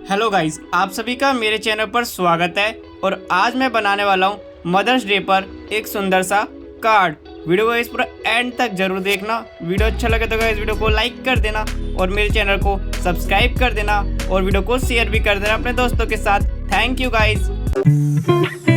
Hello guys, आप सभी का मेरे चैनल पर स्वागत है। और आज मैं बनाने वाला हूँ मदर्स डे पर एक सुंदर सा कार्ड। वीडियो को इस पूरा एंड तक जरूर देखना। वीडियो अच्छा लगे तो गाइस वीडियो को लाइक कर देना और मेरे चैनल को सब्सक्राइब कर देना और वीडियो को शेयर भी कर देना अपने दोस्तों के साथ। Thank you guys.